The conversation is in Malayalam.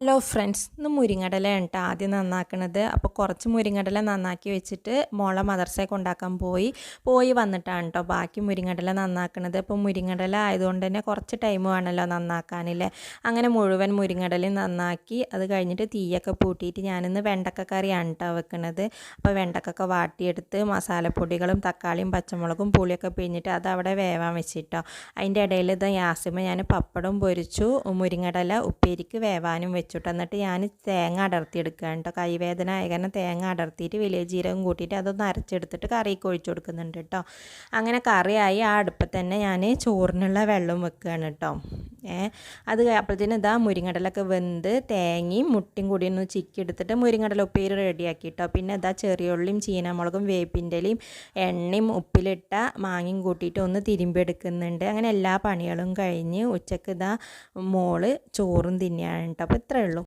ഹലോ ഫ്രണ്ട്സ്, ഇന്ന് മുരിങ്ങടലയാണ് കേട്ടോ ആദ്യം നന്നാക്കണത്. അപ്പോൾ കുറച്ച് മുരിങ്ങടല നന്നാക്കി വെച്ചിട്ട് മോളെ മദർസയെ കൊണ്ടാക്കാൻ പോയി വന്നിട്ടാണ് കേട്ടോ ബാക്കി മുരിങ്ങടല നന്നാക്കണത്. അപ്പോൾ മുരിങ്ങടല ആയതുകൊണ്ട് തന്നെ കുറച്ച് ടൈം വേണമല്ലോ നന്നാക്കാനില്ലേ. അങ്ങനെ മുഴുവൻ മുരിങ്ങടലയും നന്നാക്കി അത് കഴിഞ്ഞിട്ട് തീയൊക്കെ പൂട്ടിയിട്ട് ഞാനിന്ന് വെണ്ടക്ക കറിയാണ് കേട്ടോ വെക്കുന്നത്. അപ്പോൾ വെണ്ടക്കൊക്കെ വാട്ടിയെടുത്ത് മസാലപ്പൊടികളും തക്കാളിയും പച്ചമുളകും പുളിയൊക്കെ പിഴിഞ്ഞിട്ട് അത് അവിടെ വേവാൻ വെച്ചിട്ടോ. അതിൻ്റെ ഇടയിൽ ഇത് യാസിമ ഞാൻ പപ്പടം പൊരിച്ചു, മുരിങ്ങടല ഉപ്പേരിക്ക് വേവാനും വെച്ചിട്ട് എന്നിട്ട് ഞാൻ തേങ്ങ അടർത്തിയെടുക്കുകയാണ് കേട്ടോ. കൈവേദന ആയ കാരണം തേങ്ങ അടർത്തിയിട്ട് വലിയ ജീരകം കൂട്ടിയിട്ട് അതൊന്ന് അരച്ചെടുത്തിട്ട് കറിക്ക് ഒഴിച്ചു കൊടുക്കുന്നുണ്ട് കേട്ടോ. അങ്ങനെ കറിയായി ആ അടുപ്പത്ത് തന്നെ ഞാൻ ചോറിനുള്ള വെള്ളം വെക്കുകയാണ് കേട്ടോ. അത് അപ്പോഴത്തേനും ഇതാ മുരിങ്ങടലൊക്കെ വെന്ത് തേങ്ങയും മുട്ടയും കൂടി ഒന്ന് ചിക്കി എടുത്തിട്ട് മുരിങ്ങടല ഉപ്പേരി റെഡിയാക്കി കേട്ടോ. പിന്നെ ഇതാ ചെറിയുള്ളിയും ചീനമുളകും വേപ്പിൻ്റെലയും എണ്ണയും ഉപ്പിലിട്ട മാങ്ങയും കൂട്ടിയിട്ട് ഒന്ന് തിരുമ്പെടുക്കുന്നുണ്ട്. അങ്ങനെ എല്ലാ പണികളും കഴിഞ്ഞ് ഉച്ചക്ക് ഇതാ മോള് ചോറും തിന്നെയാണ് കേട്ടോ. അപ്പോൾ ഇത്രയേ ഉള്ളൂ.